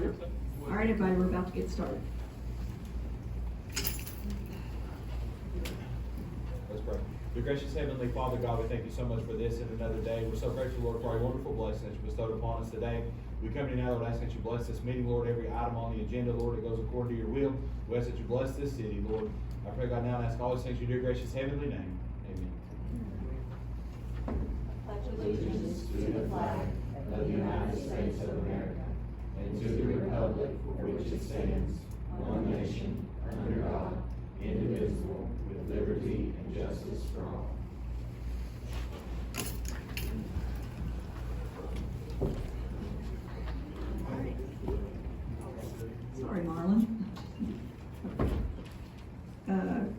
Sure. All right, everybody, we're about to get started. Let's pray. Dear gracious Heavenly Father, God, we thank you so much for this and another day. We're so grateful, Lord, for our wonderful blessing that you bestowed upon us today. We come to you now, Lord, asking that you bless this meeting, Lord, every item on the agenda, Lord, that goes according to your will. We ask that you bless this city, Lord. I pray, God, now and ask all these things in your dear gracious heavenly name. Amen. Pledge allegiance to the flag of the United States of America and to the republic for which it stands, one nation, under God, indivisible, with liberty and justice for all. Sorry, Marlon. I'm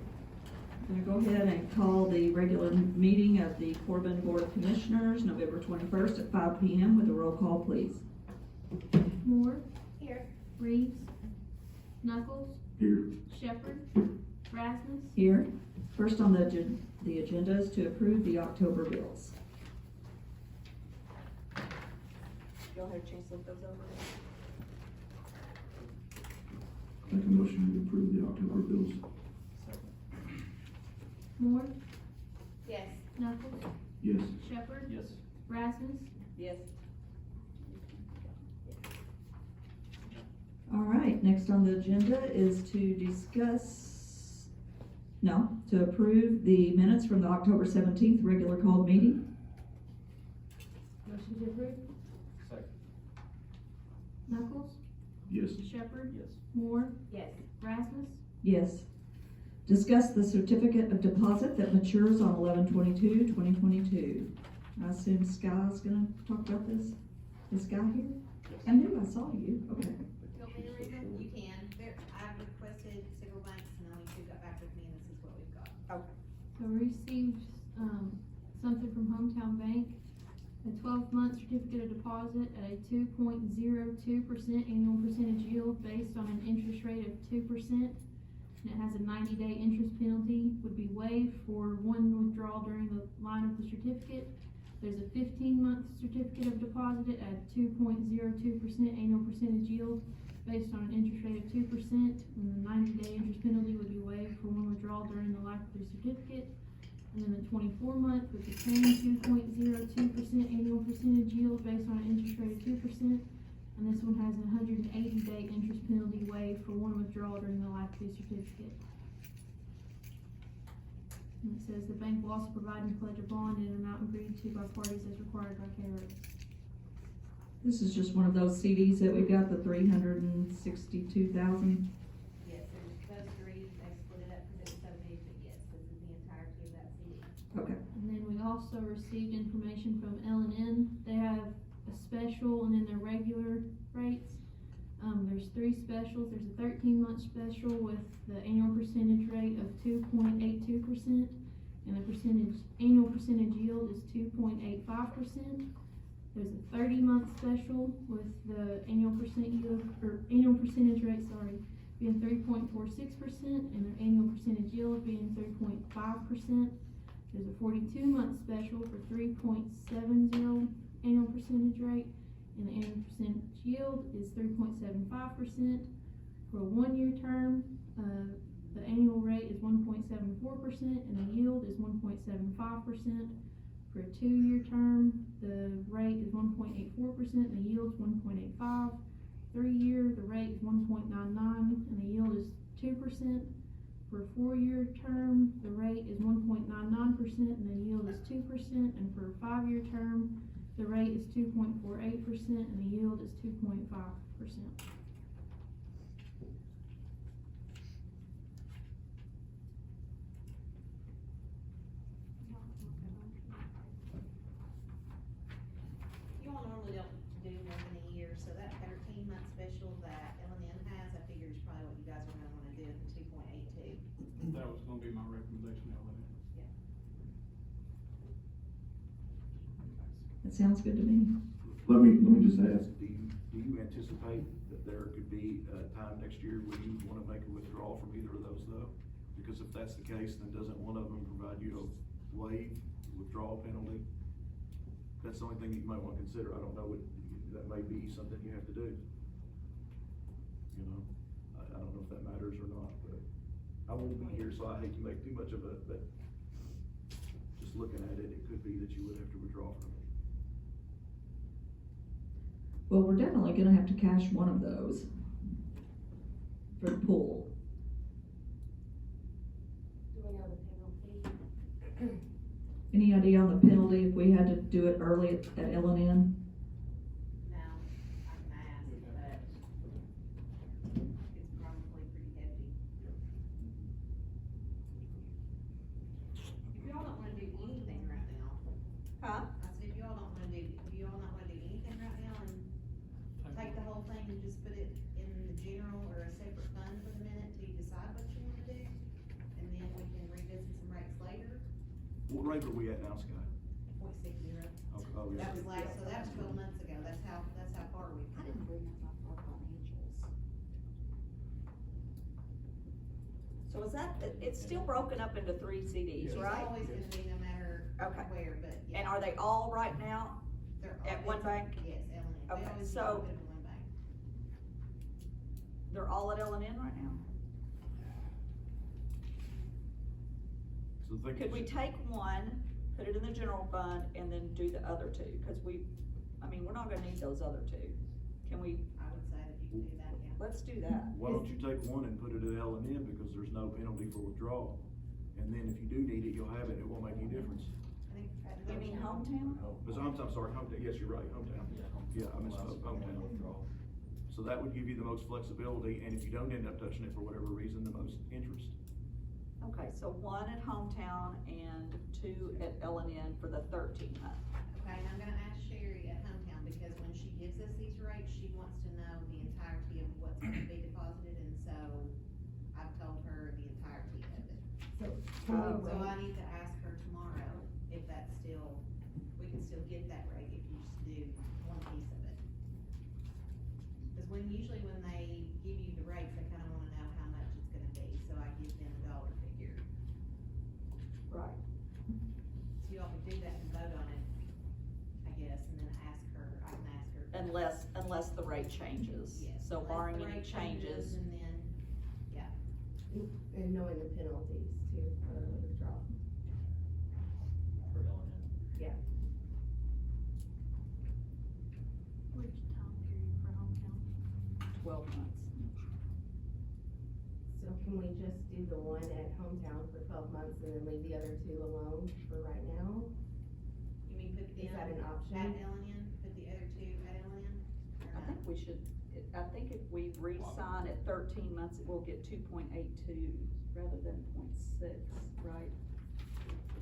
going to go ahead and call the regular meeting of the Corbin Board of Commissioners, November 21st at 5 p.m. with a roll call, please. Moore. Here. Reeves. Knuckles. Here. Shepherd. Rasmus. Here. First on the agenda is to approve the October bills. Y'all had a chance to look those over? Make a motion to approve the October bills. Moore. Yes. Knuckles. Yes. Shepherd. Yes. Rasmus. Yes. All right, next on the agenda is to approve the minutes from the October 17th regular called meeting. Motion to approve. Second. Knuckles. Yes. Shepherd. Yes. Moore. Yes. Rasmus. Yes. Discuss the certificate of deposit that matures on 11/22/2022. I assume Sky's gonna talk about this. Is Sky here? I knew I saw you. Okay. You want me to read them? You can. I've requested several banks and only two got back with me, and this is what we've got. Okay. So we received, something from Hometown Bank, a 12-month certificate of deposit at a 2.02% annual percentage yield based on an interest rate of 2%. And it has a 90-day interest penalty, would be waived for one withdrawal during the line of the certificate. There's a 15-month certificate of deposit at 2.02% annual percentage yield based on an interest rate of 2%, and the 90-day interest penalty would be waived for one withdrawal during the life of the certificate. And then the 24-month with the same 2.02% annual percentage yield based on an interest rate of 2%. And this one has a 180-day interest penalty waived for one withdrawal during the life of the certificate. And it says the bank will also provide and pledge a bond in an amount agreed to by parties as required by KRS. This is just one of those CDs that we've got, the 362,000. Yes, there's those three, they split it up because it was so big, but yes, this is the entirety of that CD. Okay. And then we also received information from L&N. They have a special and then their regular rates. There's three specials. There's a 13-month special with the annual percentage rate of 2.82%, and the annual percentage yield is 2.85%. There's a 30-month special with the annual percentage rate, being 3.46%, and the annual percentage yield being 3.5%. There's a 42-month special for 3.70 annual percentage rate, and the annual percentage yield is 3.75%. For a 1-year term, the annual rate is 1.74%, and the yield is 1.75%. For a 2-year term, the rate is 1.84%, and the yield is 1.85%. 3-year, the rate is 1.99, and the yield is 2%. For a 4-year term, the rate is 1.99%, and the yield is 2%. And for a 5-year term, the rate is 2.48%, and the yield is 2.5%. You all normally don't do more than a year, so that 13-month special that L&N has, I figured is probably what you guys are gonna wanna do at the 2.82. That was gonna be my recommendation, Ellen. That sounds good to me. Let me just ask, do you anticipate that there could be a time next year where you wanna make a withdrawal from either of those though? Because if that's the case, then doesn't one of them provide you a waive withdrawal penalty? That's the only thing you might wanna consider. I don't know that may be something you have to do. won't be here, so I hate to make too much of it, but just looking at it, it could be that you would have to withdraw from it. Well, we're definitely gonna have to cash one of those for the pool. Do we know the penalty? Any idea on the penalty if we had to do it early at L&N? No, I can ask, but it's probably pretty hefty. If y'all don't wanna do anything right now, Huh? I said, if y'all don't wanna do, if y'all not wanna do anything right now and take the whole thing and just put it in the general or a separate fund for the minute till you decide what you wanna do, and then we can revisit some rates later, What rate are we at now, Sky? .60. Okay, oh, yeah. That was last, so that was 12 months ago, that's how far we've I come. didn't bring up our financials. So is that, it's still broken up into 3 CDs, right? It's always gonna be no matter Okay. where, but yeah. And are they all right now? They're at all- one bank? Yes, L&N. They Okay, always so- keep it in one bank. They're all at L&N right now? So the thing Could we is- take one, put it in the general fund, and then do the other 2? Cause we're not gonna need those other 2. Can we, I would say that you can do that, yeah. let's do that. Why don't you take one and put it at L&N, because there's no penalty for withdrawal? And then if you do need it, you'll have it, it won't make any difference. I think at You mean hometown- hometown? But I'm sorry, hometown, yes, you're right, hometown. Yeah, I misspoke, hometown. So that would give you the most flexibility, and if you don't end up touching it for whatever reason, the most interest. Okay, so 1 at hometown and 2 at L&N for the 13 month. Okay, and I'm gonna ask Sherry at hometown, because when she gives us these rates, she wants to know the entirety of what's gonna be deposited, and so I've told her the entirety of it. So, So I need to ask her tomorrow if that's still, we can still get that rate if you just do one piece of it. Cause usually when they give you the rates, they kinda wanna know how much it's gonna be, so I give them a dollar figure. Right. So y'all could do that and vote on it, I guess, and then I can ask her. Unless the rate changes. Yes, So unless barring the any rate changes. And then, and knowing the penalties too for withdrawal. Yeah. Which time period for hometown? 12 months. So can we just do the one at hometown for 12 months and then leave the other 2 alone for right now? you mean put them Is that an at option? L&N, put the other 2 at L&N? Or I no? think we should, I think if we re-sign at 13 months, it will get 2.82 rather than 0.6, right?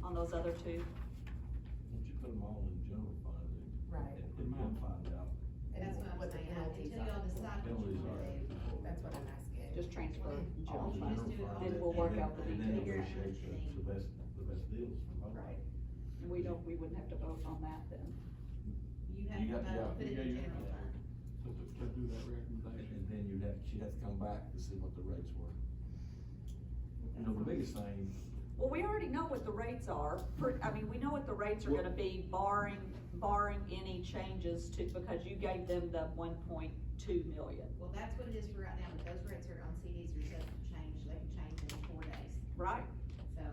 On those other 2? Won't you put them all in general fund Right. and we'll find out. That's what I'm What the saying, penalties until y'all are. decide what you wanna do. That's what I'm asking. Just transfer Well, general All in fund. just do it general all fund, Then we'll work out the and then details. negotiate the best deals from both. Right. And we wouldn't have to vote on that then. You have You to got- vote, put it yeah, in you general have fund. To do that recommendation. And then she'd have to come back to see what the rates were. You know, the biggest thing, Well, we already know what the rates are, we know what the rates are gonna be barring any changes to, because you gave them the 1.2 million, Well, that's what it is for right now, but those rates are on CDs are subject to change, they can change in 4 days, right? so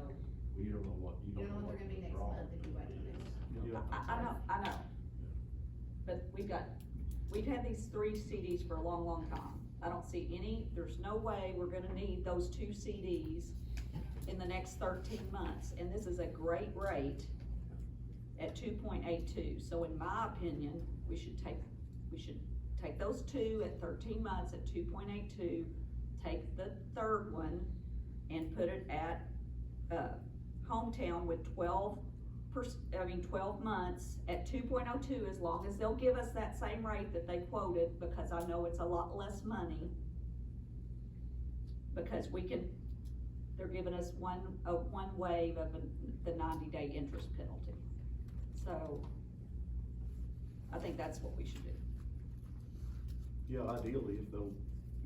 you don't know what, you don't know what they're gonna be next withdrawal. month if you wait till next. Yeah. I know. But we've had these 3 CDs for a long, long time. I don't see there's no way we're gonna need those 2 CDs in the next 13 months, and this is a great rate at 2.82. So in my opinion, we should take those 2 at 13 months at 2.82, take the third one and put it at, hometown with 12 months at 2.02, as long as they'll give us that same rate that they quoted, because I know it's a lot less money. Because they're giving us one wave of the 90-day interest penalty. So, I think that's what we should do. Yeah, ideally, if they'll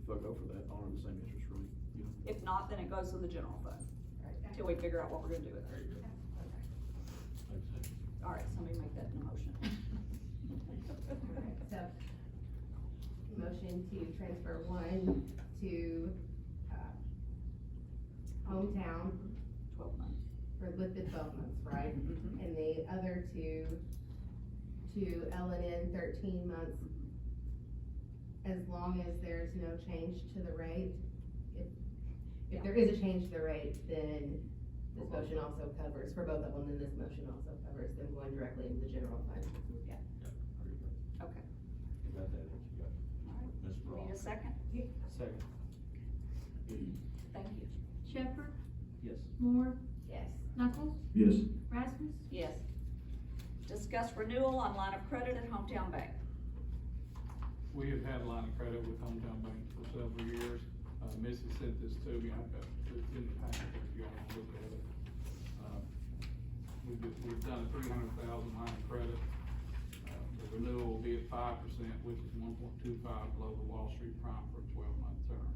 go for that, honor the same interest rate, you know. If not, then it goes to the general fund, Right. until we figure out what we're gonna do with it. All right, somebody make that in a motion. Alright, so, motion to transfer 1 to, hometown 12 months. with the 12 months, right? Mhm. And the other two to LNN 13 months, as long as there's no change to the rate. If there is a change to the rate, then this motion also covers, for both of them, then this motion also covers them going directly into the general fund. Yeah. Okay. You got that, you got Alright. Ms. We Brown. need a second? Second. Thank you. Shepherd, Yes. Moore, Yes. Knuckles, Yes. Rasmus, Yes. Discuss renewal on line of credit at Hometown Bank. We have had a line of credit with Hometown Bank for several years. Missy sent this to me, I've got it in the packet if you all want to look at it. We've done a 300,000 line of credit. The renewal will be at 5%, which is 1.25 below the Wall Street prime for a 12-month term.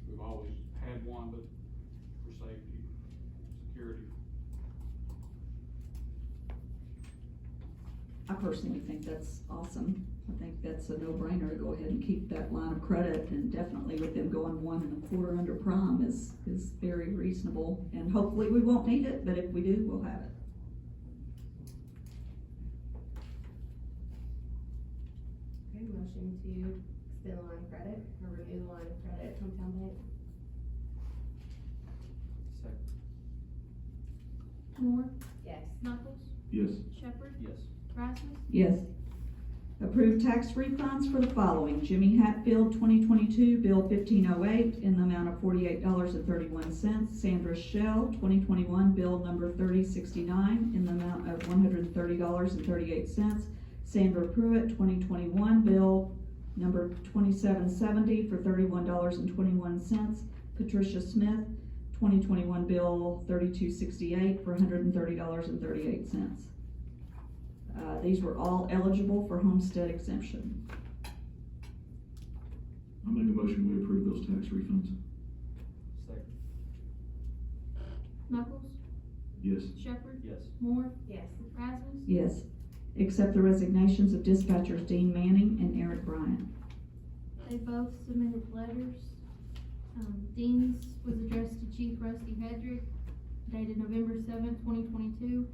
We've always had one, but for safety, security. I personally think that's awesome. I think that's a no-brainer to go ahead and keep that line of credit, and definitely with them going 1.25 under prime is very reasonable. And hopefully we won't need it, but if we do, we'll have it. Okay, motion to extend the line of credit, or renew the line of credit at Hometown Bank. Second. Moore, Yes. Knuckles, Yes. Shepherd, Yes. Rasmus, Yes. Approve tax refunds for the following: Jimmy Hatfield, 2022, bill 1508, in the amount of $48.31. Sandra Shell, 2021, bill number 3069, in the amount of $130.38. Sandra Pruitt, 2021, bill number 2770 for $31.21. Patricia Smith, 2021, bill 3268 for $130.38. These were all eligible for homestead exemption. I make a motion, we approve those tax refunds. Second. Knuckles, Yes. Shepherd, Yes. Moore, Yes. Rasmus, Yes. Accept the resignations of dispatchers Dean Manning and Eric Bryant. they both submitted letters. Dean's was addressed to Chief Rusty Hedrick, dated November 7th, 2022.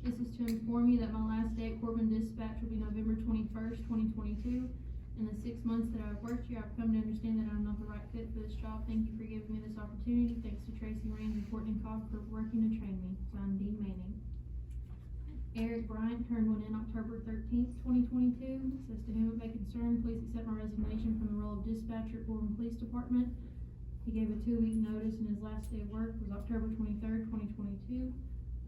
This is to inform you that my last day at Corbin Dispatch will be November 21st, 2022. In the 6 months that I've worked here, I've come to understand that I'm not the right fit for this job. Thank you for giving me this opportunity. Thanks to Tracy Raines and Courtney Cobb for working to train me. Signed, Dean Manning. Eric Bryant turned one in October 13th, 2022. Says to whom it may concern, please accept my resignation from the role of dispatcher at Corbin Police Department. He gave a 2-week notice, and his last day of work was October 23rd, 2022.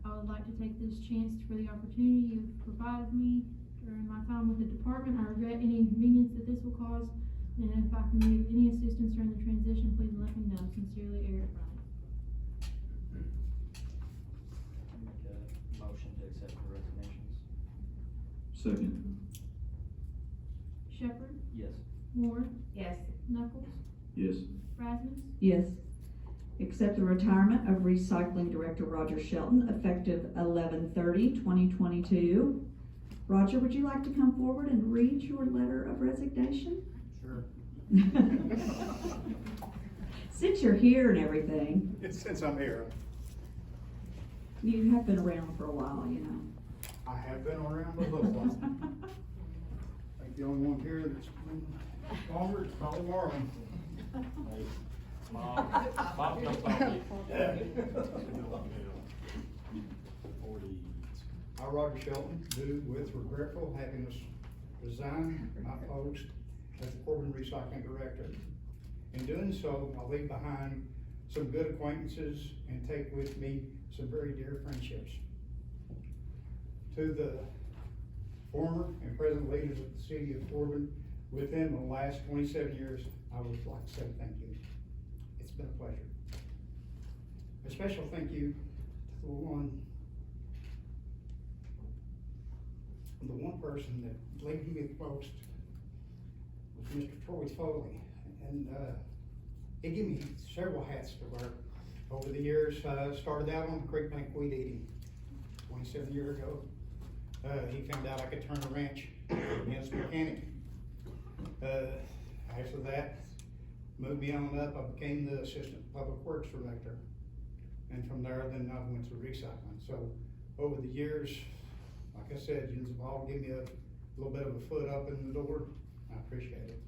I would like to take this chance for the opportunity you've provided me during my time with the department. I regret any inconvenience that this will cause, and if I can be of any assistance during the transition, please let me know. Sincerely, Eric Bryant. Make a motion to accept the resignations. Second. Shepherd, Yes. Moore, Yes. Knuckles, Yes. Rasmus, Yes. Accept the retirement of Recycling Director Roger Shelton, effective 11/30/2022. Roger, would you like to come forward and read your letter of resignation? Sure. Since you're here and everything, Since I'm here, you have been around for a while, you know. I have been around a little while. I think the only one here that's been longer is probably Marlon. Bob jumped on me. I, Roger Shelton, do with regretful having us resign my post as the Corbin Recycling Director. In doing so, I'll leave behind some good acquaintances and take with me some very dear friendships. To the former and present leaders of the City of Corbin within the last 27 years, I would like to say thank you. It's been a pleasure. A special thank you to the one person that laid me the most was Mr. Troy Foley. And he gave me several hats to wear over the years. Started out on the creek bank weed eating 27 years ago. He found out I could turn a wrench as a mechanic. After that, moved me on up, I became the Assistant Public Works Director. And from there, then I went to recycling. So over the years, like I said, yous have all given me a little bit of a foot up in the door. I appreciate it.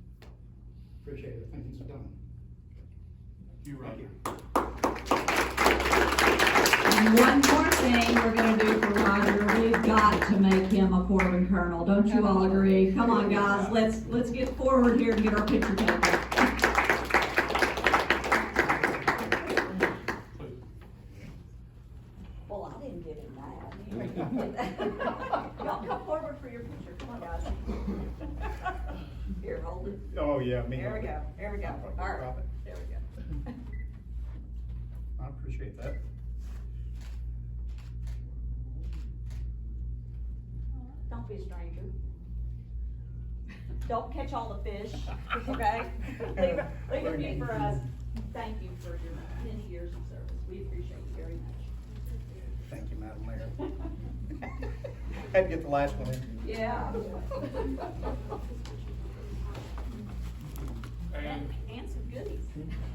Appreciate it. I think it's done. You, Thank Roger. you. And one more thing we're gonna do for Roger, we've got to make him a Corbin Colonel, don't you all agree? Come on, guys, let's get forward here and get our picture taken. Well, I didn't give him that. Y'all come forward for your picture, come on, guys. Here, hold it. Oh, yeah, me. There we go, there we go, all right, there we go. I appreciate that. Don't be a stranger. Don't catch all the fish, okay? Leave a few for us. Thank you for your many years of service. We appreciate you very much. Thank you, Madam Mayor. Had to get the last one in. Yeah. And some goodies.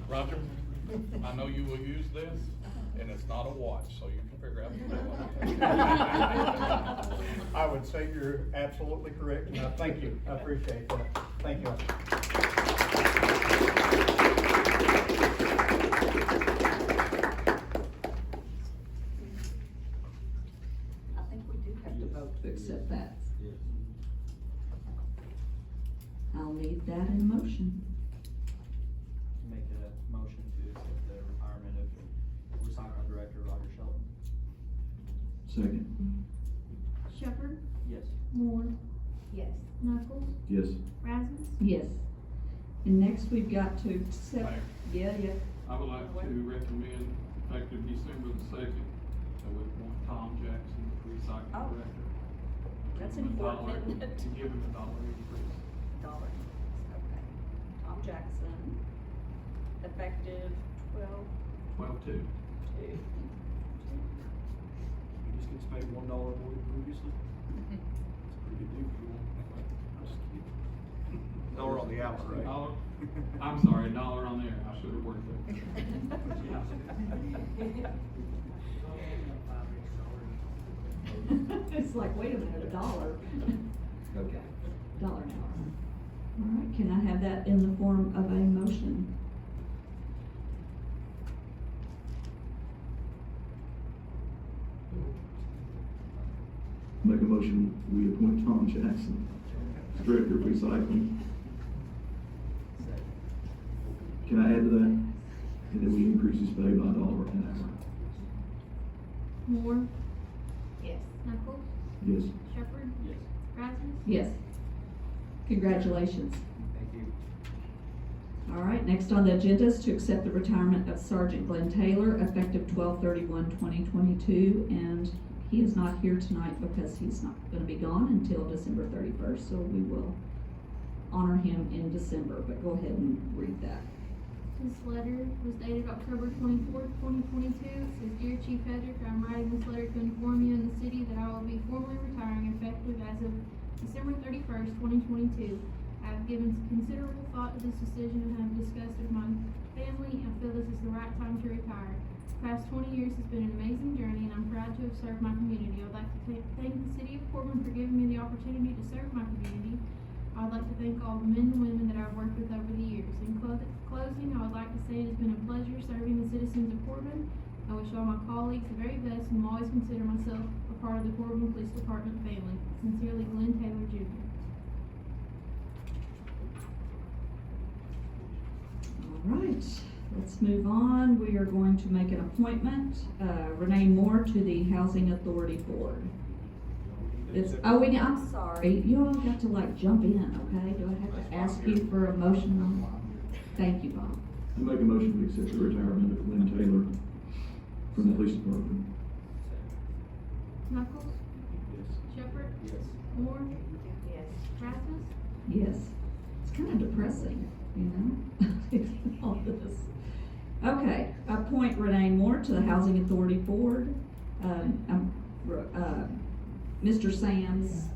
Roger, I know you will use this, and it's not a watch, so you can figure out what you want. I would say you're absolutely correct, and I thank you. I appreciate that. Thank you. I think we do have to vote. To accept that. Yes. I'll need that in motion. Make a motion to accept the retirement of recycling director Roger Shelton. Second. Shepherd, Yes. Moore, Yes. Knuckles, Yes. Rasmus. Yes. And next we've got to accept, Mayor. yeah. I would like to recommend effective December the 2nd, that we appoint Tom Jackson, recycling Oh. director. That's Give him a important, dollar- isn't it? To give him a $1 increase. Dollar. Okay. Tom Jackson, effective 12/2. 12/2. He just gets paid $1 more than previously. It's a pretty good deal for you. I'm just kidding. $1 on the hour, right? Dollar, I'm sorry, $1 on there, I should have worked that. It's like, wait a minute, $1. Okay. $1 an hour. All right, can I have that in the form of a motion? Make a motion, we appoint Tom Jackson, as Director of Recycling. Can I add to that? And then we increase his pay by $1 an hour. Moore, Yes. Knuckles, Yes. Shepherd, Yes. Rasmus. Yes. Congratulations. Thank you. All right, next on the agenda is to accept the retirement of Sergeant Glenn Taylor, effective 12/31/2022, and he is not here tonight because he's not gonna be gone until December 31st, so we will honor him in December, but go ahead and read that. This letter was dated October 24th, 2022. It says, Dear Chief Hedrick, I'm writing this letter to inform you and the city that I will be formally retiring effective as of December 31st, 2022. I have given considerable thought to this decision and have discussed with my family and feel this is the right time to retire. The past 20 years has been an amazing journey and I'm proud to have served my community. I would like to thank the City of Corbin for giving me the opportunity to serve my community. I would like to thank all the men and women that I've worked with over the years. In closing, I would like to say it has been a pleasure serving the citizens of Corbin. I wish all my colleagues the very best and will always consider myself a part of the Corbin Police Department family. Sincerely, Glenn Taylor, Jr. All right, let's move on. We are going to make an appointment, Renee Moore to the Housing Authority Board. I'm sorry, you all got to like jump in, okay? Do I have to ask you for a motion on? Thank you, Bob. I make a motion to accept the retirement of Glenn Taylor from the police department. Knuckles, Yes. Shepherd, Yes. Moore, Yes. Rasmus. Yes, it's kind of depressing, you know, all this. Okay, appoint Renee Moore to the Housing Authority Board. Mr. Sands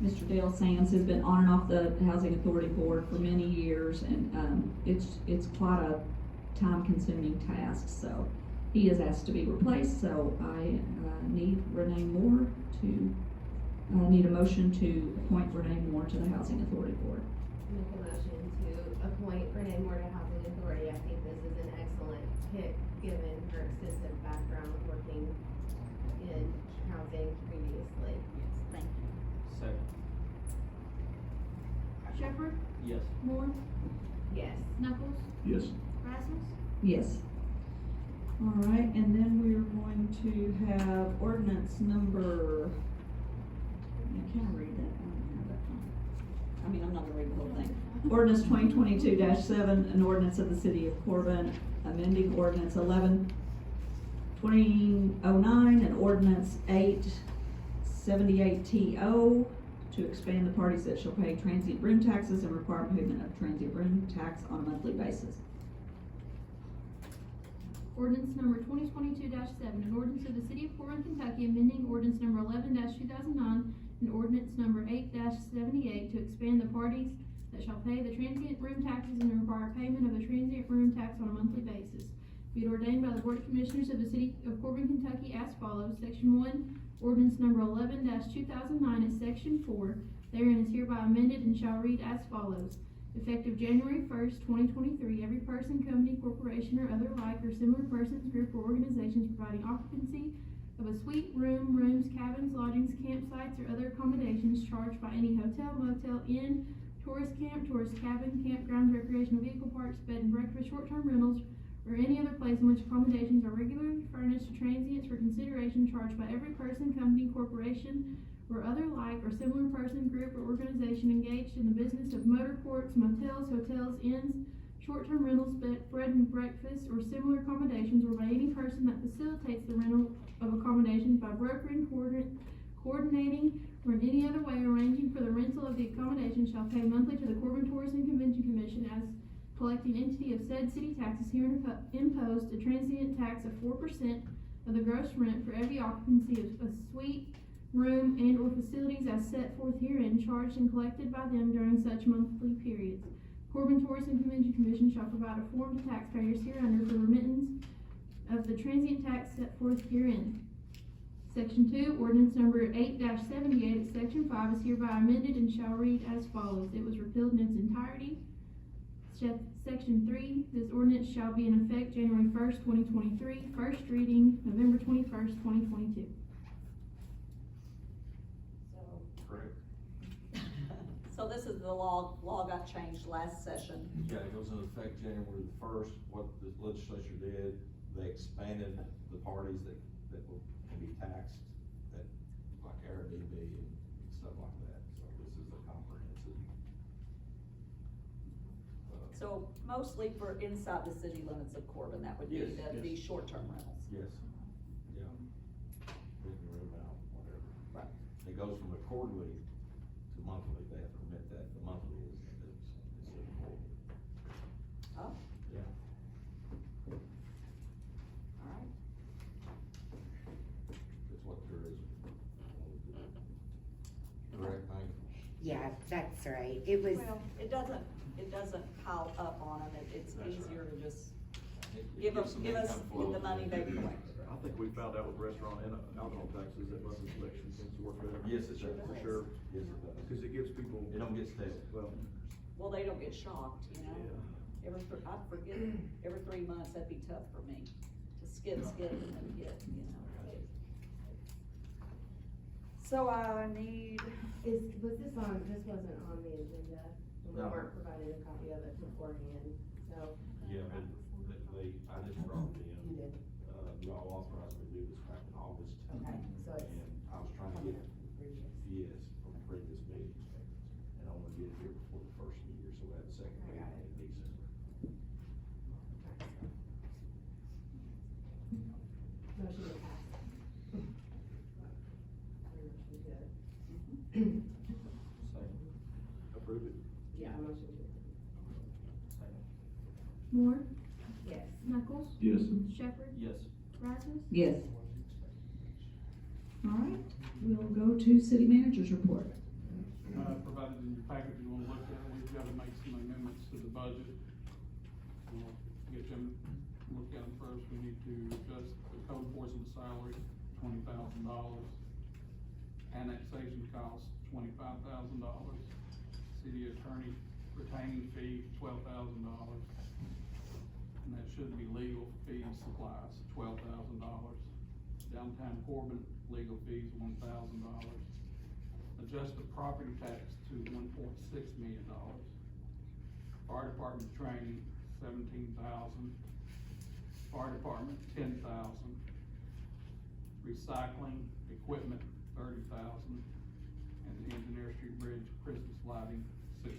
Mr. Dale Sands has been on and off the Housing Authority Board for many years, and, it's quite a time-consuming task, so he is asked to be replaced, so I, need Renee Moore to, need a motion to appoint Renee Moore to the Housing Authority Board. Make a motion to appoint Renee Moore to Housing Authority. I think this is an excellent pick, given her extensive background working in housing previously. Yes, thank you. Second. Shepherd, Yes. Moore, Yes. Knuckles, Yes. Rasmus, Yes. All right, and then we're going to have ordinance number, I can't read that, I don't have that one. I mean, I'm not gonna read the whole thing. Ordinance 2022-7, an ordinance of the City of Corbin, amending ordinance 11-2009, and ordinance 878TO, to expand the parties that shall pay transient room taxes and require payment of transient room tax on a monthly basis. ordinance number 2022-7, an ordinance of the City of Corbin, Kentucky, amending ordinance number 11-2009 and ordinance number 8-78 to expand the parties that shall pay the transient room taxes and require payment of the transient room tax on a monthly basis. Be it ordained by the Board of Commissioners of the City of Corbin, Kentucky as follows. Section 1, ordinance number 11-2009 is section 4. Therein is hereby amended and shall read as follows. Effective January 1st, 2023, every person, company, corporation, or other like or similar persons, group, or organizations providing occupancy of a suite, room, rooms, cabins, lodgings, campsites, or other accommodations charged by any hotel, motel, inn, tourist camp, tourist cabin, campground, recreational vehicle parks, bed and breakfast, short-term rentals, or any other place in which accommodations are regularly furnished to transients for consideration charged by every person, company, corporation, or other like or similar person, group, or organization engaged in the business of motor courts, motels, hotels, inns, short-term rentals, bread and breakfast, or similar accommodations, or by any person that facilitates the rental of accommodations by brokering, coordinating, or in any other way arranging for the rental of the accommodation shall pay monthly to the Corbin Tourism Convention Commission as collecting entity of said city taxes herein imposed a transient tax of 4% of the gross rent for every occupancy of a suite, room, and or facilities as set forth herein, charged and collected by them during such monthly periods. Corbin Tourism Convention Commission shall provide a form to taxpayers hereunder for remittance of the transient tax set forth herein. Section 2, ordinance number 8-78 at section 5 is hereby amended and shall read as follows. It was repealed in its entirety. Section 3, this ordinance shall be in effect January 1st, 2023, first reading November 21st, 2022. Correct. So this is the law got changed last session. Yeah, it goes into effect January the 1st. What the legislature did, they expanded the parties that can be taxed, that, like Airbnb and stuff like that. So this is a comprehensive. So mostly for inside the city limits of Corbin, that would be Yes, yes. these short-term rentals. Yes, yeah. Rent the room out, whatever. Right. It goes from a quarterly to monthly. They have to remit that. The monthly is a quarterly. Oh, Yeah. all right. That's what tourism. Correct, Mike? Yeah, that's right. It was, Well, it doesn't pile up on them. It's That's easier right. to just It give gives some us income flow. the money they collect. I think we found out with restaurant and alcohol taxes that bus inspection tends to work better. Yes, it does. For sure, Yes, it does. cause it gives people. It don't get stale. Well, They don't get shocked, you know? yeah. I forget, every 3 months, that'd be tough for me to skip and then get, you know. So I need, Was this wasn't on the agenda, and we No. weren't provided a copy of it beforehand, so. Yeah, but I just brought it in. You did. Y'all authorized me to do this back in August. Okay, so it's And I was trying to get, yes, from previous meetings. And I want to get it here before the first of the year, so we have the second I got meeting in December. Motion to pass. Motion to, Second. Approve it. yeah, motion to. Second. Moore, Yes. Knuckles, Yes. Shepherd, Yes. Rasmus, Yes. All right, we'll go to city manager's report. in your package you wanna look at, we've gotta make some amendments to the budget. We'll get them, look at them first, we need to adjust the code enforcement salary, $20,000. Annexation costs, $25,000. City attorney retaining fee, $12,000. And that should be legal fees, supplies, $12,000. Downtown Corbin, legal fees, $1,000. Adjust the property tax to $1.6 million. Fire department training, $17,000. Fire department, $10,000. Recycling equipment, $30,000. And the Engineer Street Bridge Christmas lighting, $6,000.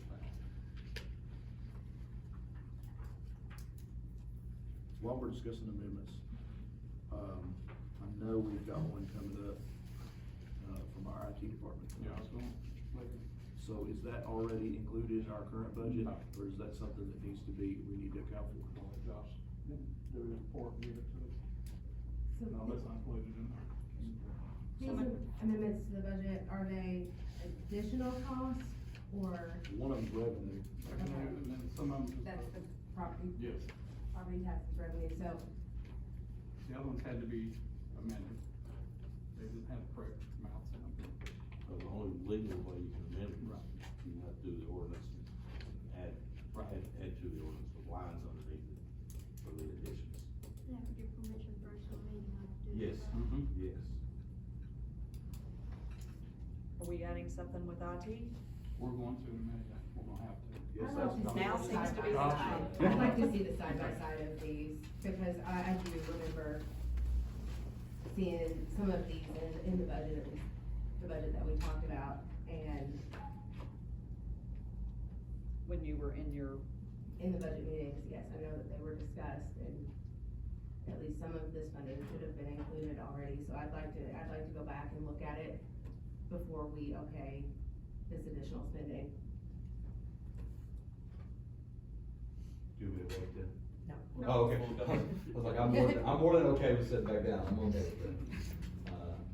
While we're discussing amendments, I know we've got one coming up, from our IT department. Yeah, I was going, later. So is that already included in our current budget? No. Or is that something that needs to be, we need to account for? Josh, do a report, and give it to us. So No, that's not included in there. these amendments to the budget, are they additional costs or One of them's revenue. And then some of them just. that's the property, Yes, property taxes revenue, so, the other ones had to be amended. They didn't have the correct amounts in them. So the only legal way you can amend it, Right. you have to do the ordinance, and add to the ordinance, the lines underneath it for the additions. They have to get permission first, so maybe not to do Yes. that. Mm-hmm. Yes. Are we adding something with IT? We're going to in a minute, we're gonna have to. Yes, I'd that's like to see Now the seems to be the side-by-side. time. I'd like to see the side by side of these, because I do remember seeing some of these in the budget, at least the budget that we talked about, and When you were in your, in the budget meetings, yes, I know that they were discussed, and at least some of this funding should have been included already, so I'd like to go back and look at it before we okay this additional spending. Do you want me to wait then? No. Oh, okay. I was like, I'm more than okay with sitting back down, I'm okay with that.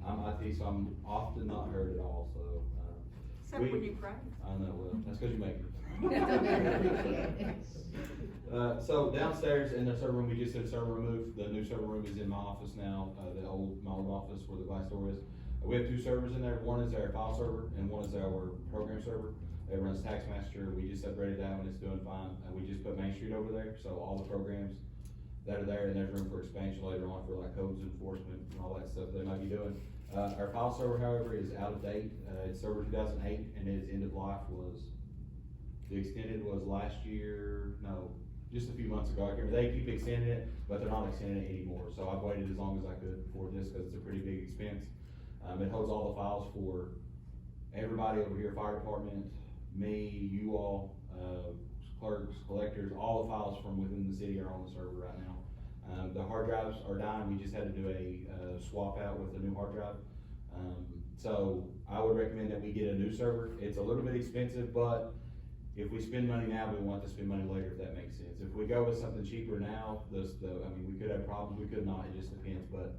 I'm IT, so I'm often not heard at all, so, except when we- you pray. I know, well, that's cause you make me. Appreciate it. So downstairs in the server room, we just had a server removed, the new server room is in my office now, my old office where the glass door is. We have two servers in there, one is our file server and one is our program server. It runs Taxmaster, we just upgraded that one, it's doing fine, we just put Main Street over there, so all the programs that are there, and there's room for expansion later on for like codes enforcement and all that stuff they might be doing. Our file server, however, is out of date, it's server 2008, and its end of life was, the extended was last year, no, just a few months ago, I can't remember. They keep extending it, but they're not extending it anymore, so I've waited as long as I could for this, cause it's a pretty big expense. It holds all the files for everybody over here, fire department, me, you all, clerks, collectors, all the files from within the city are on the server right now. The hard drives are dying, we just had to do a, swap out with a new hard drive. So I would recommend that we get a new server. It's a little bit expensive, but if we spend money now, we want to spend money later, if that makes sense. If we go with something cheaper now, we could have problems, we could not, it just depends, but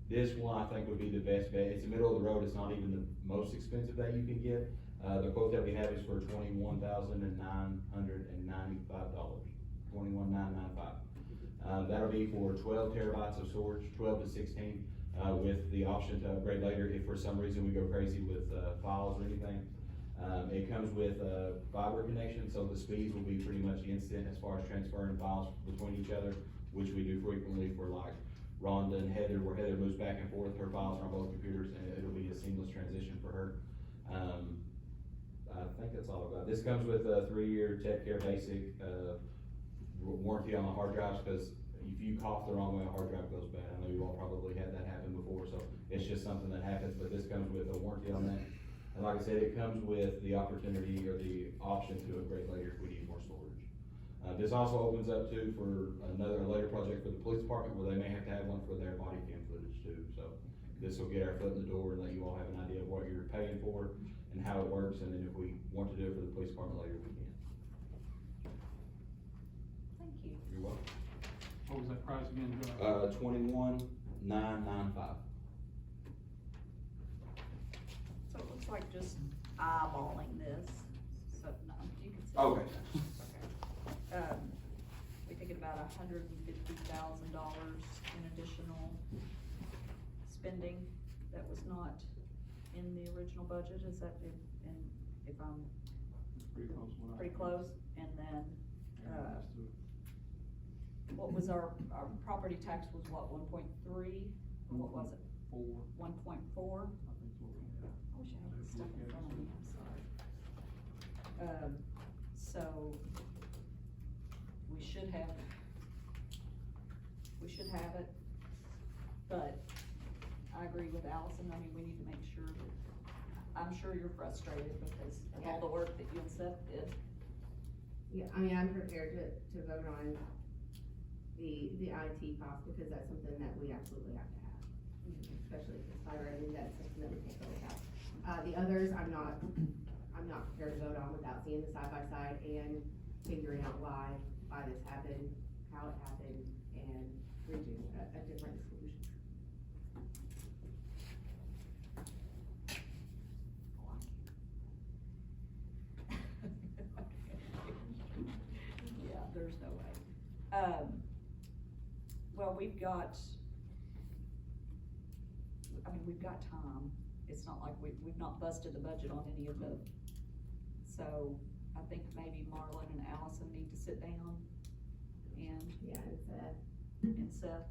this one I think would be the best bet. It's the middle of the road, it's not even the most expensive that you can get. The quote that we have is for $21,995, $21,995. That'll be for 12 terabytes of storage, 12 to 16, with the option to upgrade later if for some reason we go crazy with, files or anything. It comes with a fiber connection, so the speeds will be pretty much instant as far as transferring files between each other, which we do frequently for like Rhonda and Heather, where Heather moves back and forth, her files are on both computers, and it'll be a seamless transition for her. I think that's all I've got. This comes with a 3-year Tech Care Basic, warranty on the hard drives, because if you cough the wrong way, a hard drive goes bad. I know you all probably had that happen before, so it's just something that happens, but this comes with a warranty on that. And like I said, it comes with the opportunity or the option to upgrade later if we need more storage. This also opens up too for a later project for the police department, where they may have to have one for their body cam footage too. So this will get our foot in the door and let you all have an idea of what you're paying for and how it works, and then if we want to do it for the police department later, we can. Thank you. You're welcome. What was that price again, Josh? $21,995. So it looks like just eyeballing this, Okay. We thinking about $150,000 in additional spending that was not in the original budget, is that, and if I'm Pretty close to what I. pretty close, and then, Yeah, let's do it. what was our property tax was what, 1.3, or what was it, 4, 1.4? I think is what we had. I wish I had this stuff in front of me, I'm sorry. So, we should have it, but I agree with Allison, I mean, we need to make sure that, I'm sure you're frustrated because of all the work that you and Seth did. Yeah, I mean, I'm prepared to vote on the IT cost, because that's something that we absolutely have to have. Especially if it's fire, I mean, that's something that we can't go without. The others, I'm not prepared to vote on without seeing the side by side and figuring out why this happened, how it happened, and reaching a different solution. Yeah, there's no way. Well, we've got time. It's not like we've not busted the budget on any of them. So I think maybe Marlon and Allison need to sit down and Yeah, Seth,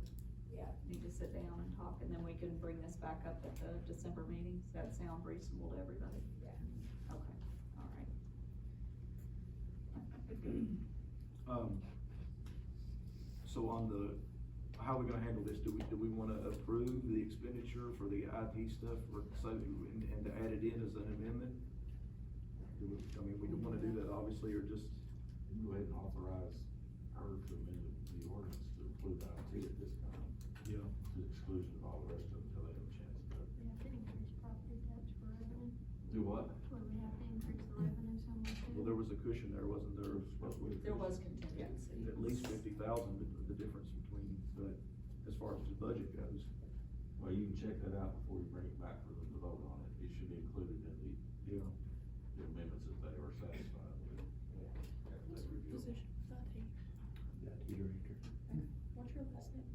yeah. need to sit down and talk, and then we can bring this back up at the December meeting. Does that sound reasonable to everybody? Yeah. Okay, all right. So on how are we gonna handle this? Do we wanna approve the expenditure for the IT stuff, or so, and to add it in as an amendment? I mean, we don't wanna do that obviously, or just, Go ahead and authorize her to amend the ordinance to include IT at this time, yeah. to the exclusion of all the rest of them until they have a chance to. We have to increase property tax for revenue, Do what? where we have to increase the revenue so much. Well, there was a cushion there, wasn't there? There was contingency. At least 50,000, the difference between, but as far as the budget goes. Well, you can check that out before you bring it back for them to vote on it. It should be included in the amendments that they are satisfied with. What's your position? IT director. What's your last name?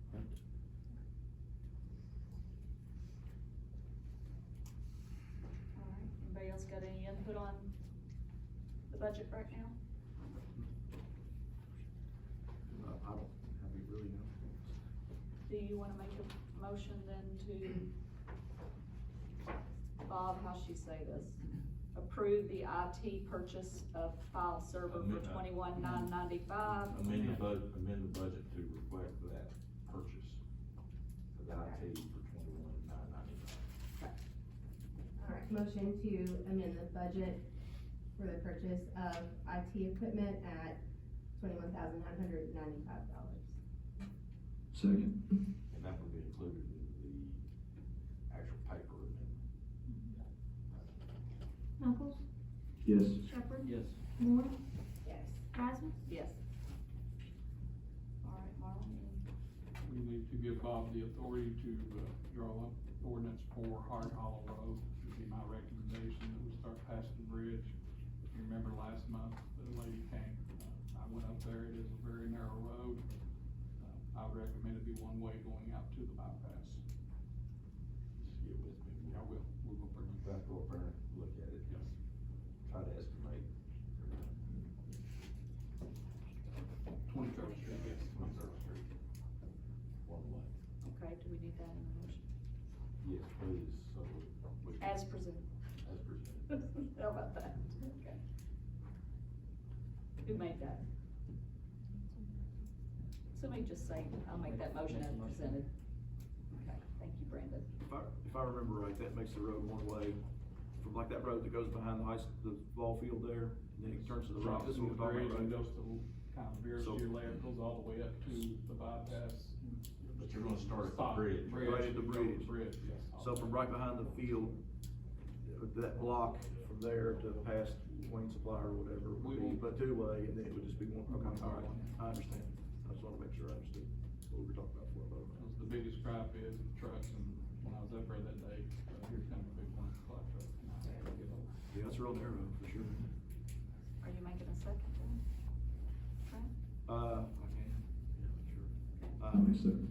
All right, anybody else got any input on the budget right now? I don't have any really, no. Do you wanna make a motion then to, Bob, how she say this? Approve the IT purchase of file server for $21,995. Amend the budget to reflect that purchase of the IT for $21,995. Alright, motion to amend the budget for the purchase of IT equipment at $21,995. Second. And that will be included in the actual paper amendment. Knuckles, Yes. Shepherd, Yes. Moore, Yes. Rasmus, Yes. All right, Marlon, We need to give Bob the authority to, draw up ordinance for Hard Hollow Road, would be my recommendation, that we start past the bridge. If you remember last month, the lady came, I went up there, it is a very narrow road. I would recommend it be one way going out to the bypass. Just get with me. Yeah, we will bring it Back back. up there and look at it, Yes. try to estimate. 23rd Street, yes. 23rd Street. One way. okay, do we need that in the motion? Yes, please, so we can. As presented. As presented. How about that? Okay. Who made that? Somebody just say, I'll make that motion as presented. Okay, thank you, Brandon. If I remember right, that makes the road one way, from like that road that goes behind the ball field there, and then it turns to the right. Drops This is from what the we're talking bridge and about, goes to, kind of veers to your left, goes all the way up to the bypass. But you're gonna start at the Stop. bridge. Right at the go to bridge. Bridge, yes. So from right behind the field, that block from there to past Wayne Supply or whatever, it would be, but two-way, and then it would just be one, okay, all right, I understand. I just wanna make sure I understood what we were talking about before. Because the biggest gripe is the trucks, and when I was up there that day, here comes a big one, flat truck, and I had to get over. Yeah, it's real narrow, for sure. Are you making making a second then? Trent? Okay, yeah, sure. I'll make second.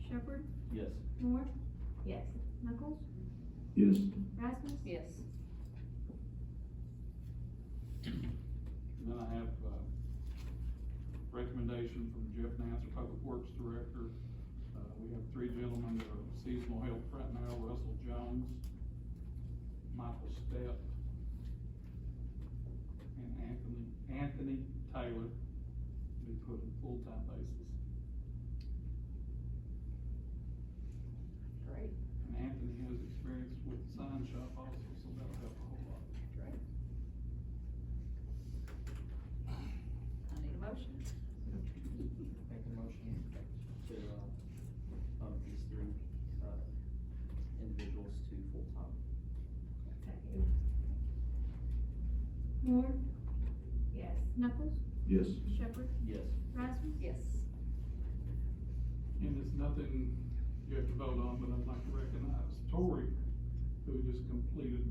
Shepherd, Yes. Moore, Yes. Knuckles, Yes. Rasmus? Yes. And then I have, recommendation from Jeff Nance, our Public Works Director. We have three gentlemen that are seasonal help right now: Russell Jones, Michael Stepp, and Anthony Taylor, to be put on a full-time basis. Great. And Anthony has experience with the sign shop also, so that'll help a whole lot. Great. I need a motion. Make a motion to, bump these three, individuals to full-time. Second. Moore, Yes. Knuckles, Yes. Shepherd, Yes. Rasmus? Yes. And it's nothing you have to vote on, but I'd like to recognize Tori, who just completed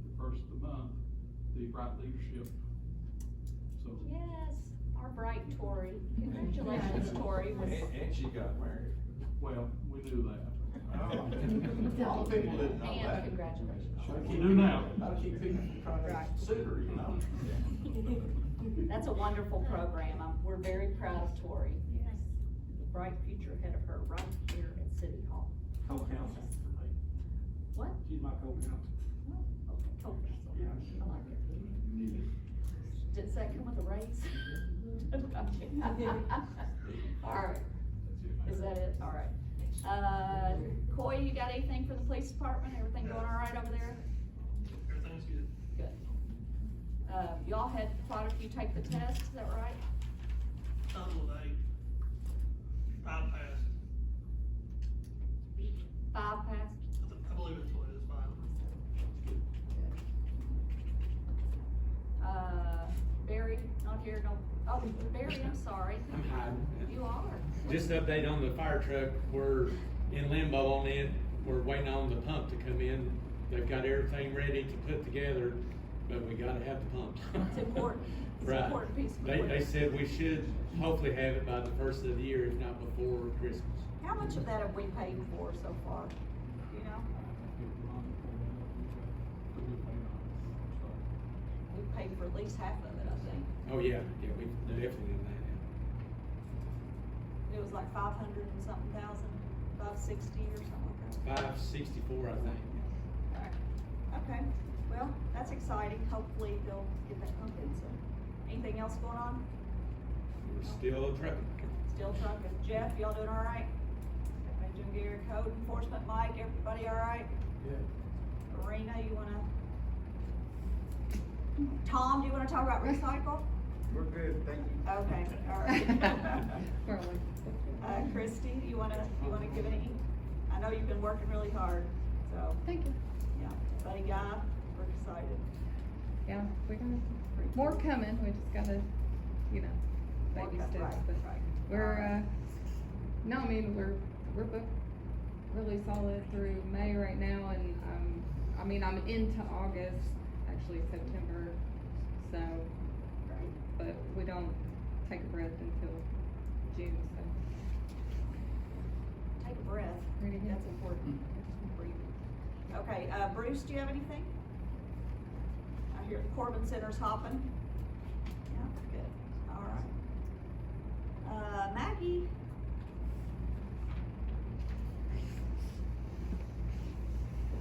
the first of the month, the Bright Leadership. So, Yes, our bright Tori. Congratulations, Tori. And she got married. well, we knew that. A lot of people didn't know And that. congratulations. We do now. That'll keep people from trying Right. to sue her, you know? That's a wonderful program. We're very proud of Tori. Yes. The bright future ahead of her right here at City Hall. Co-counsel. What? She's my co-counsel. Oh, okay, co-counsel. Yes. I like it. Does that come with a raise? All right. Is that it? All right. Coy, you got anything for the police department? Everything going all right over there? Everything's good. Good. Y'all had quite a few take the test, is that right? Total of 8. 5 passed. 5 passed? I believe it's what it is, 5. Barry, not here, no, oh, Barry, I'm sorry. I'm hiding. You are. Just an update on the fire truck, we're in limbo on it, we're waiting on the pump to come in. They've got everything ready to put together, but we gotta have the pump. It's important, it's an Right. important piece of They equipment. said we should hopefully have it by the first of the year, if not before Christmas. How much of that have we paid for so far? You know, we've paid for at least half of it, I think. Oh, yeah, we definitely did that. It was like 500 and something thousand, 560 or something like that. 564, I think. Alright, okay, well, that's exciting, hopefully they'll get that pump in soon. Anything else going on? We're still trucking. Still trucking. Jeff, y'all doing alright? Jim Gear, code enforcement, Mike, everybody alright? Yeah. Marina, you wanna? Tom, do you wanna talk about recycle? We're good, thank you. Okay, alright. Christie, you wanna give any? I know you've been working really hard, so. Thank you. Yeah, buddy guy, we're excited. Yeah, we got more coming, we just gotta, you know, More baby cut, steps, right, but right. we're, no, I mean, we're booked really solid through May right now, and, I mean, I'm into August, actually September, so, but we don't take a breath until June, so. Take a breath, Ready to go. that's important. Breathe. Okay, Bruce, do you have anything? I hear the Corbin Center's hopping. Yeah, good, all right. Maggie?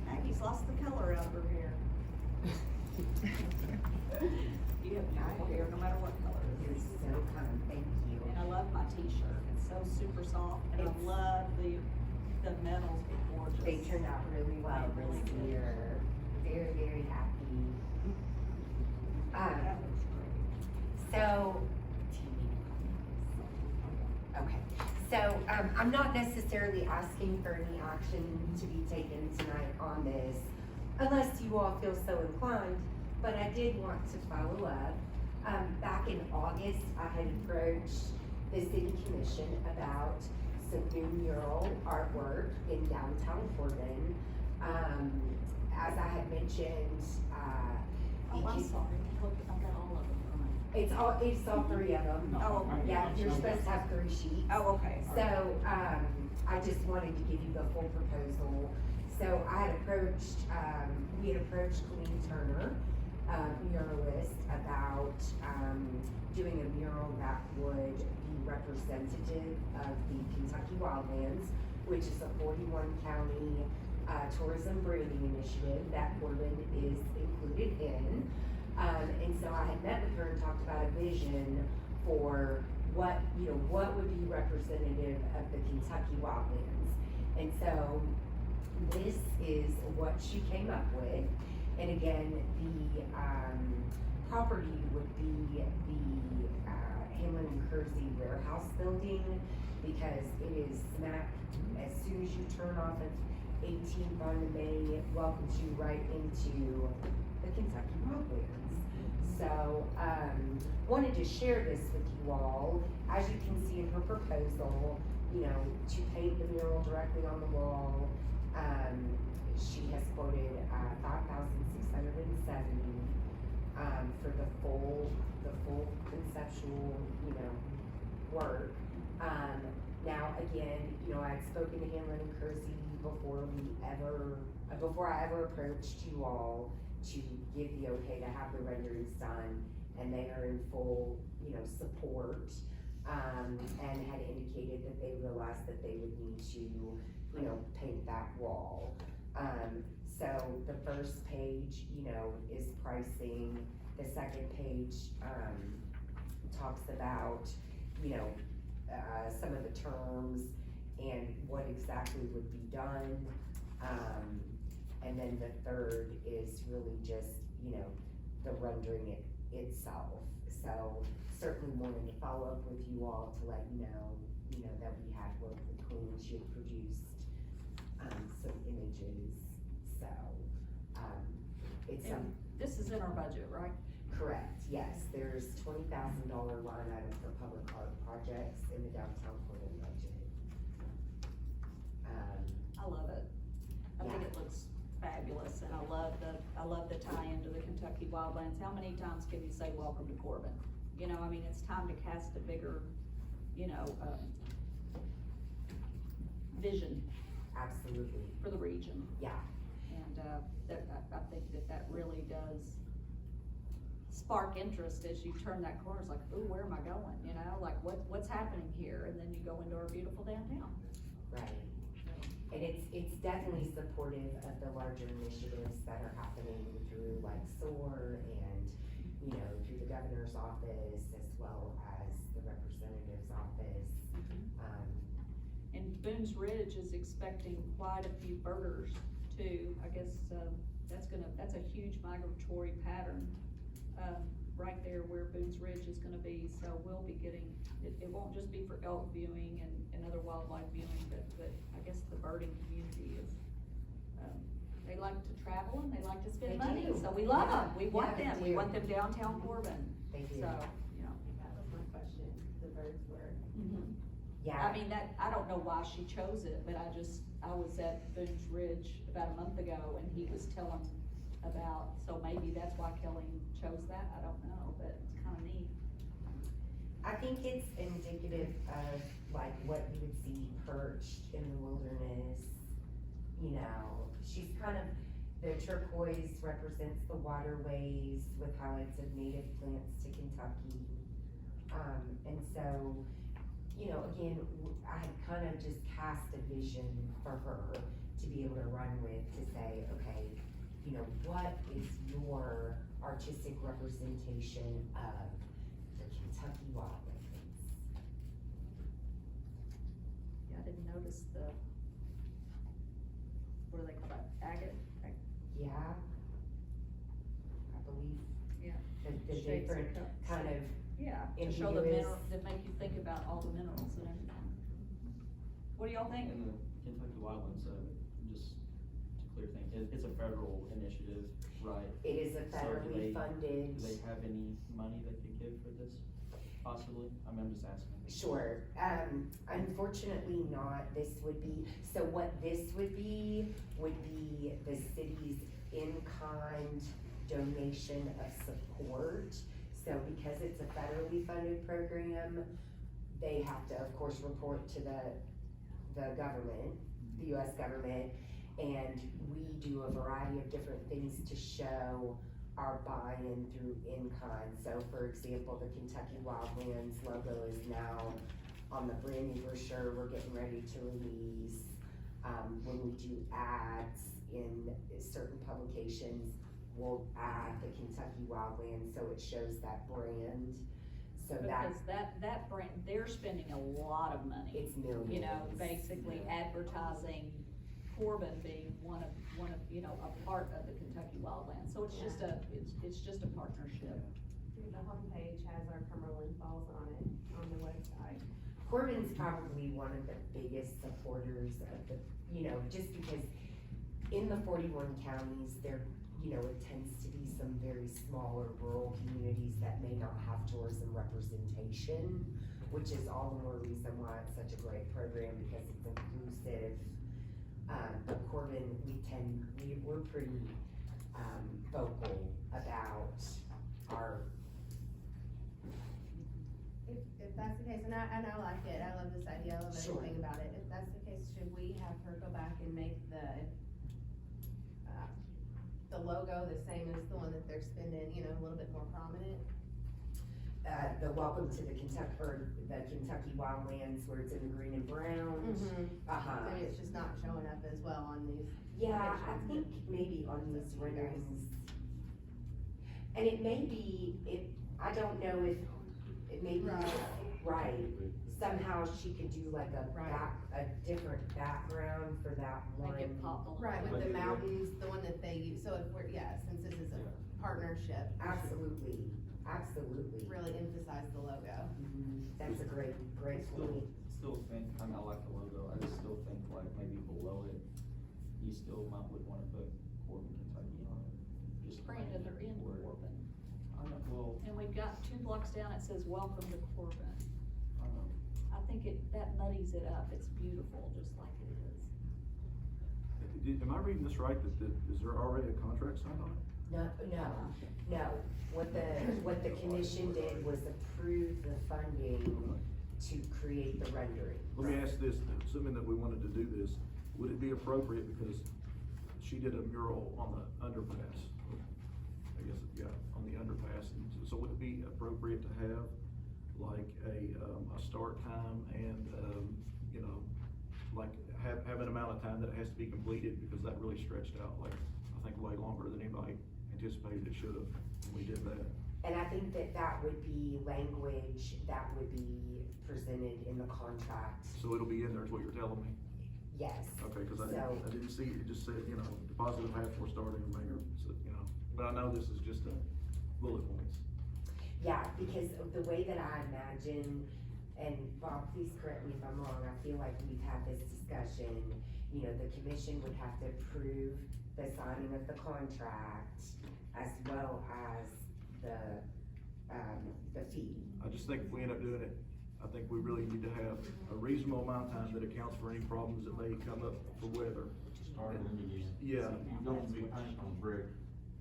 Maggie's lost the color out of her hair. You have beautiful hair, no matter what color it You're is. so kind, thank you. And I love my t-shirt, it's so super soft, and I It's- love the metals, are gorgeous. They turned out really well They really this did. year. Very, very happy. That looks great. So, okay, so, I'm not necessarily asking for any action to be taken tonight on this, unless you all feel so inclined, but I did want to follow up. Back in August, I had approached the city commission about some new mural artwork in downtown Corbin. As I had mentioned, Oh, I'm sorry, look, I got all of them. It's all three of them. Oh, okay. Yeah, you're supposed to have 3 sheets. Oh, okay. So, I just wanted to give you the full proposal. So I had approached, we had approached Colleen Turner, muralist, about, doing a mural that would be representative of the Kentucky Wildlands, which is a 41 county, tourism branding initiative that Corbin is included in. And so I had met with her and talked about a vision for what would be representative of the Kentucky Wildlands. And so this is what she came up with. And again, the property would be the Hamlin and Kersey warehouse building, because it is smack as soon as you turn off of 18th on the Bay, it welcomes you right into the Kentucky Wildlands. So, wanted to share this with you all. As you can see in her proposal, to paint the mural directly on the wall, she has quoted $5,670 for the full conceptual, work. Now again, I had spoken to Hamlin and Kersey before I ever approached you all to give the okay to have the renderings done, and they are in full, support, and had indicated that they realized that they would need to, paint that wall. So the first page, is pricing. The second page, talks about, some of the terms and what exactly would be done. And then the third is really just, the rendering itself. So certainly wanted to follow up with you all to let you know, that we had worked with Queen. She had produced, some images. So, it's And this is in our budget, right? correct, yes. There's $20,000 line item for public art projects in the downtown Corbin budget. I love it. I think it looks fabulous, and I love the tie-in to the Kentucky Wildlands. How many times can you say welcome to Corbin? It's time to cast a bigger, vision Absolutely, for the region. yeah. And, I think that really does spark interest as you turn that corner. It's like, ooh, where am I going? Like what's happening here? And then you go into our beautiful downtown. Right. And it's definitely supportive of the larger initiatives that are happening through like SOAR and, through the governor's office as well as the representative's office. And Boone's Ridge is expecting quite a few birders too. I guess, that's a huge migratory pattern, right there where Boone's Ridge is gonna be. So we'll be getting, it won't just be for elk viewing and other wildlife viewing, but I guess the birding community is, they like to travel and they like to spend They money, do. so we love Yeah. them, we want Yeah, them, they we do. want them downtown Corbin, They do. so, That was my question, the birds were. Yeah. I mean, I don't know why she chose it, but I was at Boone's Ridge about a month ago and he was telling about, so maybe that's why Kelly chose that, I don't know, but it's kinda neat. I think it's indicative of like what you would see perched in the wilderness. She's kind of, the turquoise represents the waterways with highlights of native plants to Kentucky. And so, again, I had kind of just cast a vision for her to be able to run with, to say, okay, what is your artistic representation of the Kentucky Wildlands? Yeah, I didn't notice what do they call that, agate? Yeah. I believe. Yeah. The Shapes different and cups. kind of, Yeah, to show the ambiguous. mineral, that make you think about all the minerals and everything. What do y'all think? And the Kentucky Wildlands, just to clear things, it's a federal initiative, right? it is a So federally funded. Do they have any money they could give for this, possibly? I'm just asking. Sure, unfortunately not. This would be, so what this would be the city's in-kind donation of support. So because it's a federally funded program, they have to, of course, report to the government, the US government, and we do a variety of different things to show our buy-in through in-kind. So for example, the Kentucky Wildlands logo is now on the brand new brochure we're getting ready to release. When we do ads in certain publications, we'll add the Kentucky Wildlands so it shows that brand. So Because that brand, they're spending a lot of money. it's millions. You know, basically advertising Corbin being one of, a part of the Kentucky Wildlands. So it's just a partnership. The homepage has our Cumberland Falls on it, on the website. Corbin's probably one of the biggest supporters of the, just because in the 41 counties, there, it tends to be some very smaller rural communities that may not have tourism representation, which is all the more reason why it's such a great program, because it's inclusive. But Corbin, we're pretty, vocal about our. If that's the case, and I like it, I love this idea, I love Sure. everything about it. If that's the case, should we have her go back and make the logo the same as the one that they're spending, a little bit more prominent? The welcome to the Kentucky Wildlands, where it's in the green and brown. So it's just not showing up as well on these. Yeah, I pictures. think maybe on these renderings, and it may be, I don't know if, it may be, right, somehow she could do like a different background for that one. Make it pop a little. Right, with the mountains, the one that they use, so if we're, since this is a partnership. we should Absolutely. Really emphasize the logo. That's a great point. Still think, I mean, I like the logo, I just still think like maybe below it, you still would wanna put Corbin, Kentucky on it. Just Brandon, they're in where- Corbin. I don't know, And we've got 2 blocks down, it says welcome to Corbin. I don't know. I think that muddies it up, it's beautiful, just like it is. Am I reading this right, is there already a contract signed on it? No. What the commission did was approve the funding to create the rendering. Let me ask this, assuming that we wanted to do this, would it be appropriate, because she did a mural on the underpass? I guess, yeah, on the underpass, and so would it be appropriate to have like a start time and, like have an amount of time that it has to be completed, because that really stretched out, like, I think way longer than anybody anticipated it should have, when we did that. And I think that would be language that would be presented in the contract. So it'll be in there is what you're telling me? Yes. Okay, cause I So- didn't see, it just said, deposit of half for starting the mayor, so, but I know this is just a bullet points. Yeah, because of the way that I imagine, and Bob, please correct me if I'm wrong, I feel like we've had this discussion, the commission would have to approve the signing of the contract as well as the fee. I just think if we end up doing it, I think we really need to have a reasonable amount of time that accounts for any problems that may come up for weather. Start it again. Yeah. You don't be painting on brick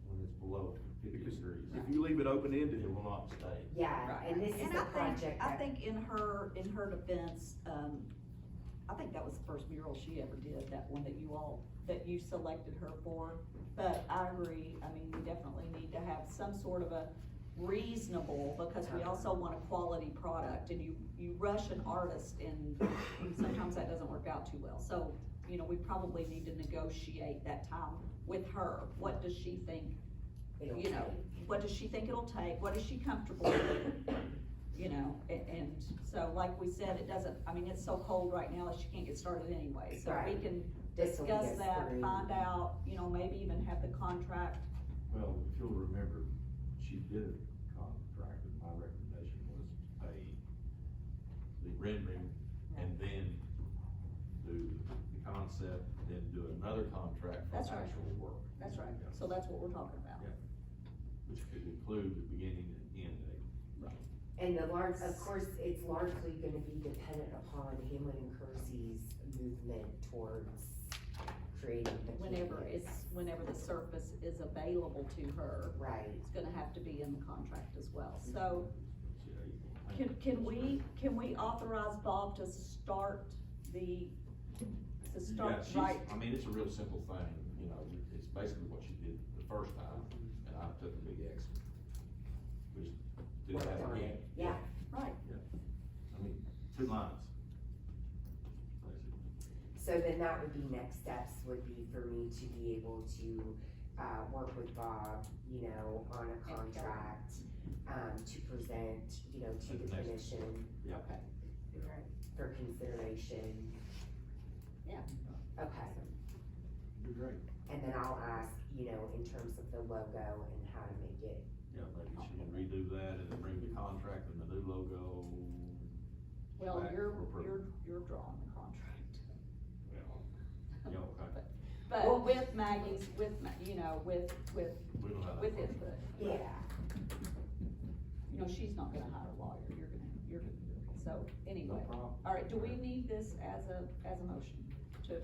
when it's below 50 Because degrees. if you leave it open-ended, It will not stay. Yeah, and this is And a I think- project I that, think in her defense, I think that was the first mural she ever did, that one that you selected her for. But I agree, I mean, we definitely need to have some sort of a reasonable, because we also want a quality product, and you rush an artist, and sometimes that doesn't work out too well. So, we probably need to negotiate that time with her. What does she think, what does she think it'll take? What is she comfortable with? And so like we said, it's so cold right now that she can't get started anyway. So we Right. can This will discuss get that, through. find out, maybe even have the contract. Well, if you'll remember, she did a contract, and my recommendation was to pay the rendering and then do the concept, then do another contract for That's right. actual work. That's right. So that's what we're talking about. Yeah. Which could include the beginning and end date. and of course, it's largely gonna be dependent upon Hamlin and Kersey's movement towards creating the canvas. Whenever the surface is available to her. Right. It's gonna have to be in the contract as well, so. Can we authorize Bob to start Yeah, right? I mean, it's a real simple thing, you know, it's basically what you did the first time, and I took a big X. We just do Worked that on again. it. Yeah. Right. I mean, 2 lines. So then that would be next steps would be for me to be able to, work with Bob, you know, on a contract, to present, you know, to the commission. Yeah. Okay. Right. For consideration. Yeah. Okay. Be great. And then I'll ask, you know, in terms of the logo and how to make it. Yeah, maybe she can redo that and then bring the contract and the new logo. Well, back you're for approval. drawing the contract. Yeah, okay. But with Maggie's, you know, with We don't have that. with input. Yeah. You know, she's not gonna hire a lawyer, you're gonna do it, so, anyway. No problem. All right, do we need this as a motion to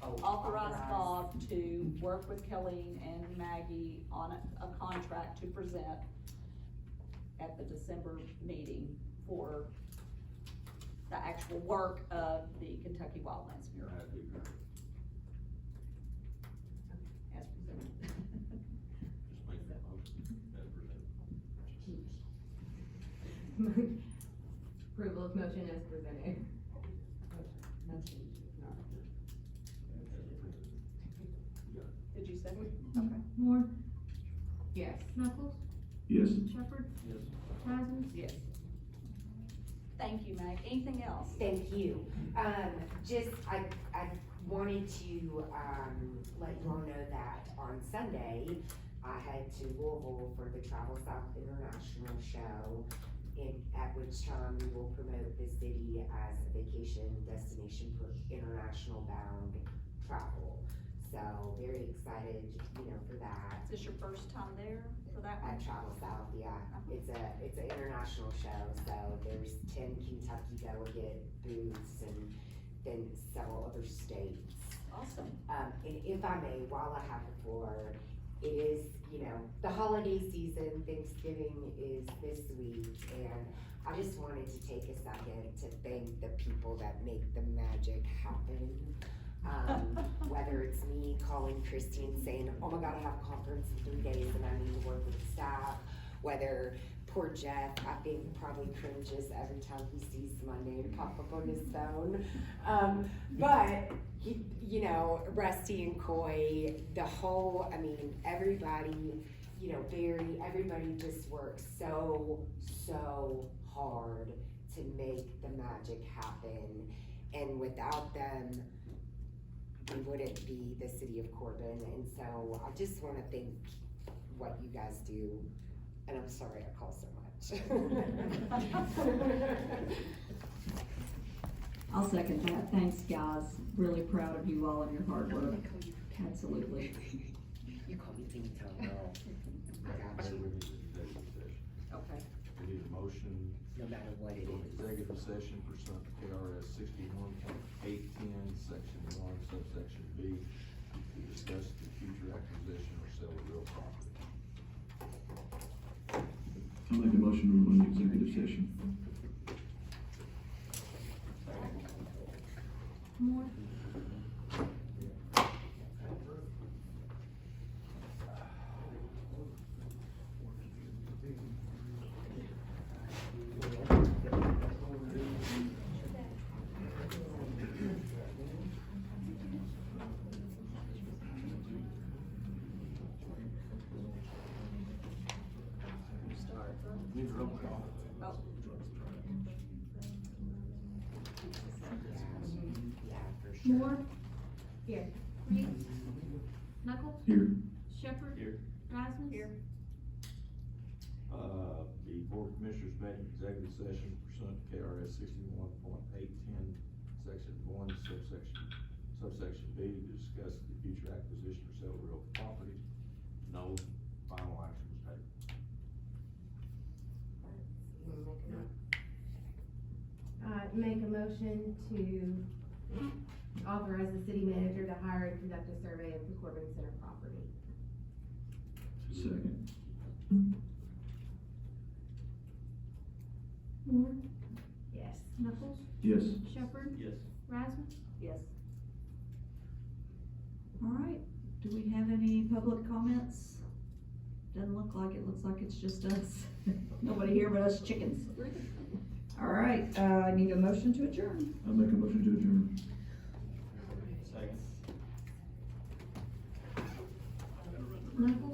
Oh, authorize Bob to work with Colleen and Maggie on a contract to present at the December meeting for the actual work of the Kentucky Wildlands mural? That'd be great. As presented. Just make that motion, as presented. Approval of motion as presented. Did you second? Okay. Moore, Yes. Knuckles, Yes. Shepherd, Yes. Rasmus. Yes. Thank you, Meg. Anything else? Thank you. Just, I wanted to, let you all know that on Sunday, I head to Louisville for the Travel South International Show, at which time we will promote the city as a vacation destination for international bound travel. So, very excited, you know, for that. Is this your first time there for that one? At Travel South, yeah. It's an international show, so there's 10 Kentucky delegate booths and then several other states. Awesome. And if I may, while I have the floor, it is, you know, the holiday season, Thanksgiving is this week, and I just wanted to take a second to thank the people that make the magic happen. Whether it's me calling Christine saying, oh my God, I have a conference in 3 days and I need to work with the staff. Whether poor Jeff, I think probably cringes every time he sees my name pop up on his phone. But he, you know, Rusty and Coy, the whole, I mean, everybody, you know, Barry, everybody just works so hard to make the magic happen. And without them, we wouldn't be the City of Corbin, and so I just wanna thank what you guys do, and I'm sorry I call so much. I'll second that. Thanks, guys. Really proud of you all and your hard work. Absolutely. You call me anytime, girl. I got So we you, need an executive session. Okay. We need a motion. no matter what it For is. executive session pursuant to KRS 61.810, section 1, subsection B, to discuss the future acquisition or sale of real property. I'll make a motion to run the executive session. Moore, Need a roll call. Oh, Yeah, for sure. Moore, Here. Reed, Knuckles, Here. Shepherd, Here. Rasmus. here. The Board of Commissioners met in executive session pursuant to KRS 61.810, section 1, subsection B, to discuss the future acquisition or sale of real property. No final action was taken. Make a motion to authorize the city manager to hire and conduct a survey of the Corbin Center property. Second. Moore, Yes. Knuckles, Yes. Shepherd, Yes. Rasmus. Yes. All right, do we have any public comments? Doesn't look like it, looks like it's just us. Nobody here but us chickens. All right, I need a motion to adjourn. I'll make a motion to adjourn. Second. Knuckles,